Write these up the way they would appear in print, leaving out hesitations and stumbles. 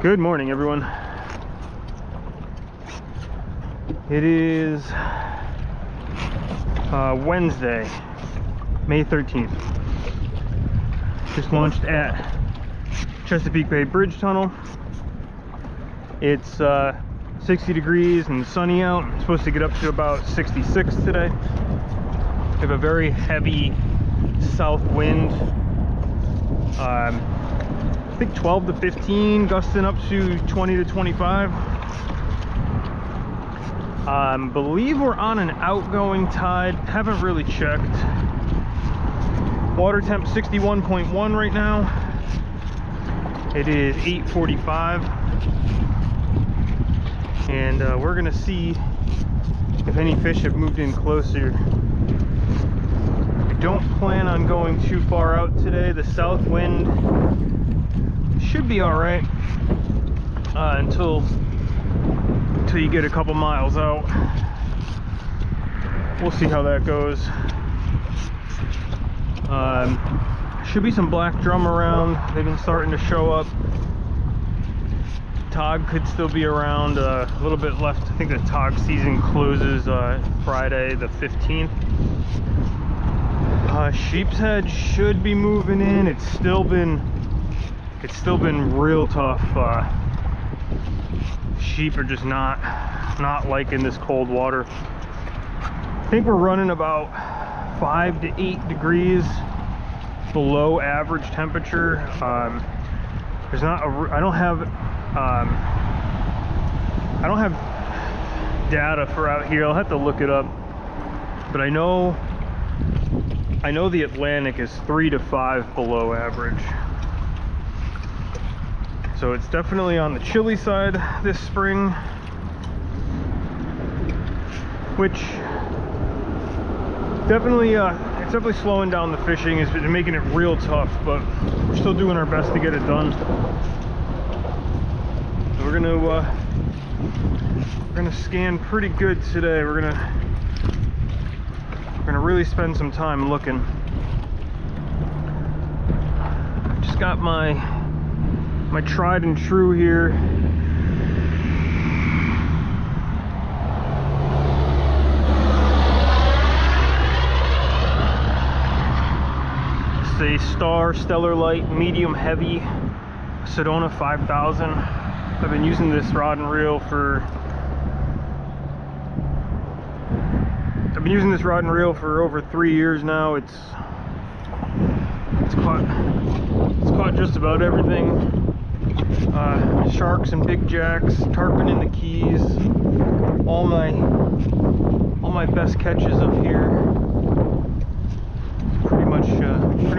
Good morning, everyone. It is Wednesday, May 13th. Just launched at Chesapeake Bay Bridge Tunnel. It's 60 degrees and sunny out. I'm supposed to get up to about 66 today. We have a very heavy south wind. I think 12 to 15, gusting up to 20 to 25. Believe we're on an outgoing tide. Haven't really checked. Water temp 61.1 right now. It is 8:45, and we're gonna see if any fish have moved in closer. I don't plan on going too far out today. The south wind should be all right until you get a couple miles out. We'll see how that goes. Should be some black drum around. They've been starting to show up. Tog could still be around. A little bit left. I think the tog season closes Friday the 15th. Sheep's head should be moving in. It's still been real tough. Sheep are just not liking this cold water. I think we're running about 5 to 8 degrees below average temperature. There's not I don't have data for out here. I'll have to look it up, but I know the Atlantic is 3 to 5 below average. So it's definitely on the chilly side this spring, which definitely it's definitely slowing down the fishing. It's been making it real tough, but we're still doing our best to get it done. So we're gonna scan pretty good today. We're gonna really spend some time looking. Just got my tried and true here. It's a Stellar Light medium heavy Sedona 5000. I've been using this rod and reel for over 3 years now. It's caught just about everything. Sharks and big jacks, tarpon in the Keys. All my best catches up here. It's pretty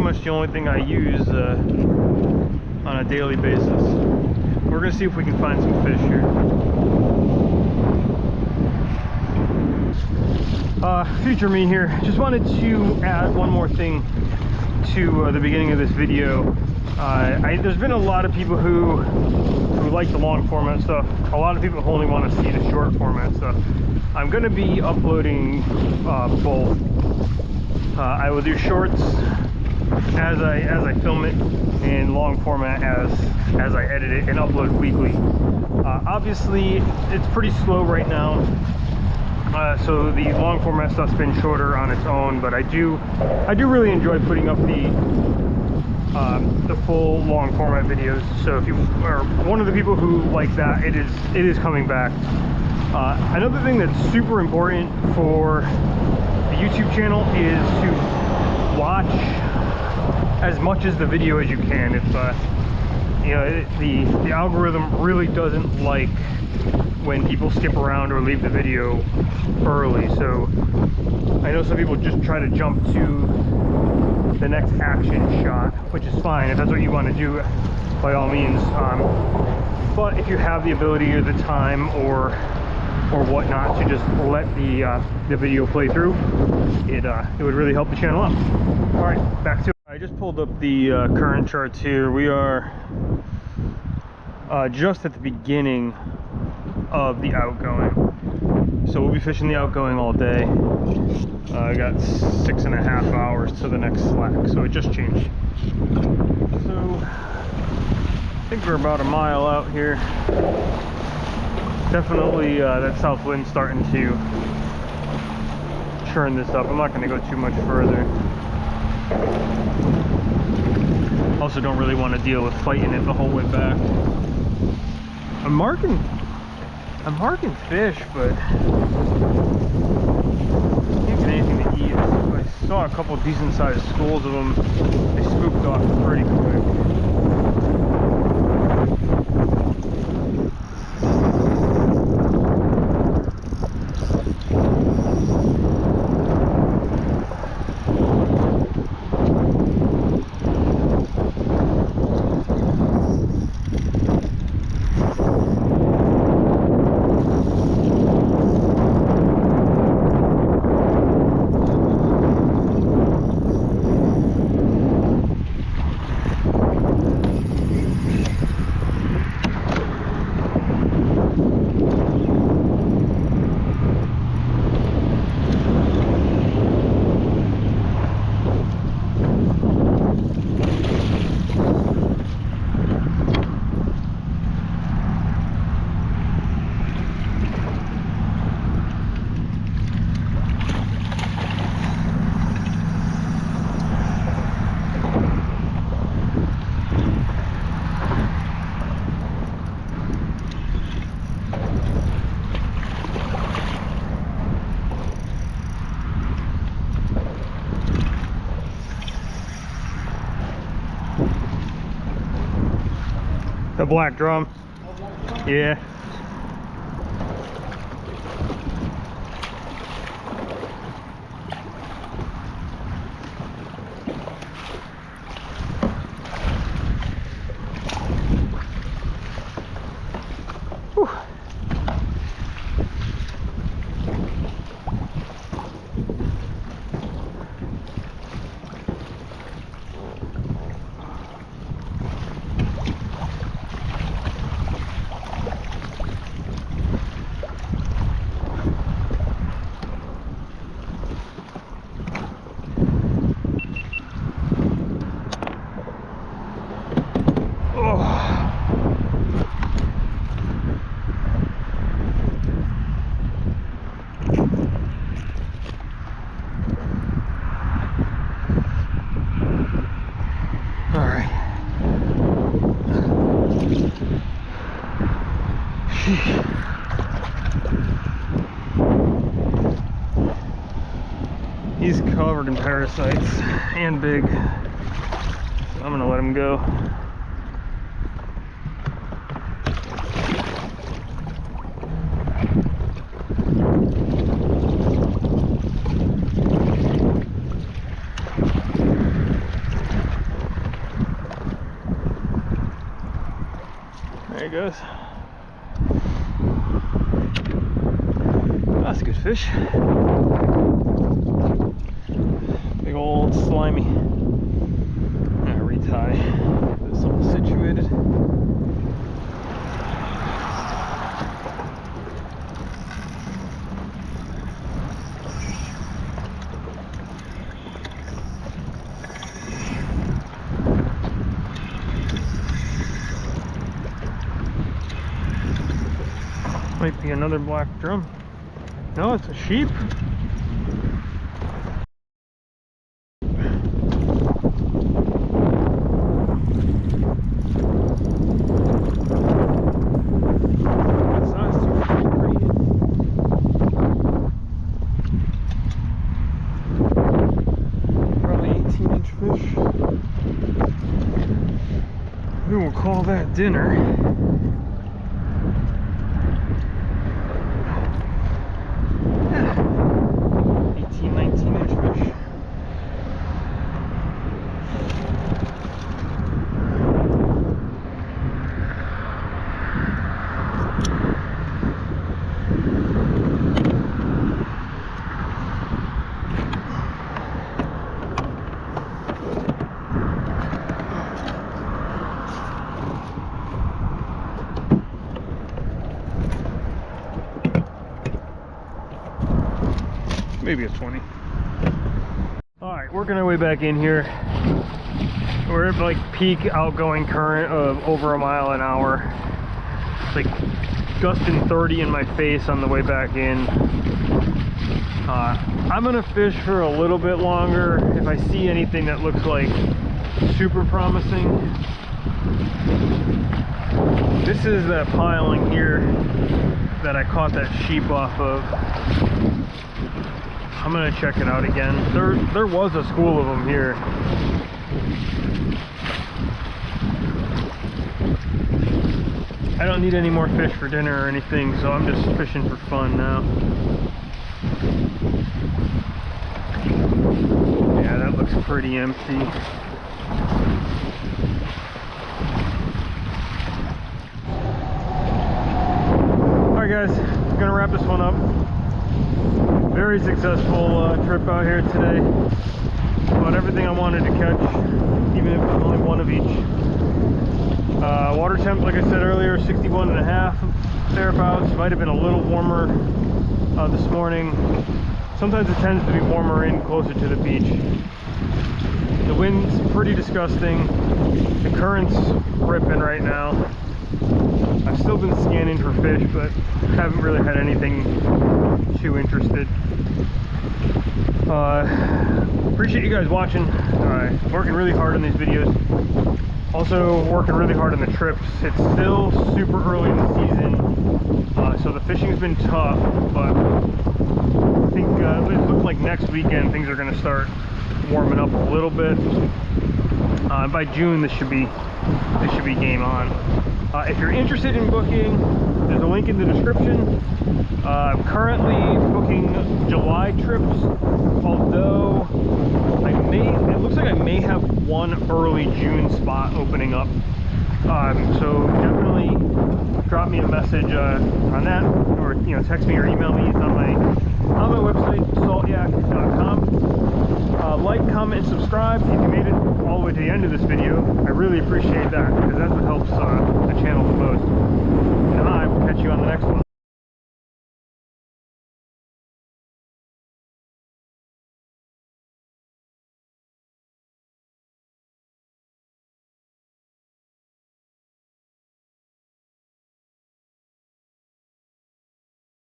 much the only thing I use on a daily basis. We're gonna see if we can find some fish here. Future me here. Just wanted to add one more thing to the beginning of this video. There's been a lot of people who like the long format stuff. A lot of people who only want to see the short format stuff. I'm going to be uploading both. I will do shorts as I film it, and long format as I edit it and upload weekly. Obviously, it's pretty slow right now. So the long format stuff's been shorter on its own, but I do really enjoy putting up the full long format videos. So if you are one of the people who like that, it is coming back. Another thing that's super important for the YouTube channel is to watch as much as the video as you can. If the algorithm really doesn't like when people skip around or leave the video early. So I know some people just try to jump to the next action shot, which is fine. If that's what you want to do, by all means. But if you have the ability or the time or whatnot to just let the video play through, it would really help the channel out. All right, back to it. I just pulled up the current charts here. We are just at the beginning of the outgoing, so we'll be fishing the outgoing all day. I got 6.5 hours to the next slack, so it just changed. So think we're about a mile out here. Definitely that south wind's starting to churn this up. I'm not going to go too much further. Also don't really want to deal with fighting it the whole way back. I'm marking fish, but can't get anything to eat. I saw a couple decent sized schools of them. They spooked off pretty quick. The black drum. Yeah. Whew. He's covered in parasites and big. So I'm gonna let him go. There he goes. That's a good fish. Big old slimy. I'm gonna retie. Get this all situated. Might be another black drum. No, it's a sheep. Probably 18-inch fish. We will call that dinner. Maybe a 20. All right, working our way back in here. We're at like peak outgoing current of over 1 mile an hour. It's like gusting 30 in my face on the way back in. I'm gonna fish for a little bit longer. If I see anything that looks like super promising. This is that piling here that I caught that sheep off of. I'm gonna check it out again. There was a school of them here. I don't need any more fish for dinner or anything, so I'm just fishing for fun now. Yeah, that looks pretty empty. Alright guys, gonna wrap this one up. Very successful trip out here today. Caught everything I wanted to catch, even if it was only one of each. Water temp, like I said earlier, 61.5 thereabouts. Might have been a little warmer this morning. Sometimes it tends to be warmer in closer to the beach. The wind's pretty disgusting. The current's ripping right now. I've still been scanning for fish, but haven't really had anything too interested. Appreciate you guys watching. Working really hard on these videos. Also working really hard on the trips. It's still super early in the season, so the fishing's been tough, but I think it looks like next weekend things are going to start warming up a little bit. By June this should be game on. If you're interested in booking, there's a link in the description. I'm currently booking July trips, although it looks like I may have one early June spot opening up. So definitely drop me a message on that, or text me or email me. It's on my website, saltyak.com. Like, comment, and subscribe if you made it all the way to the end of this video. I really appreciate that, because that's what helps the channel the most.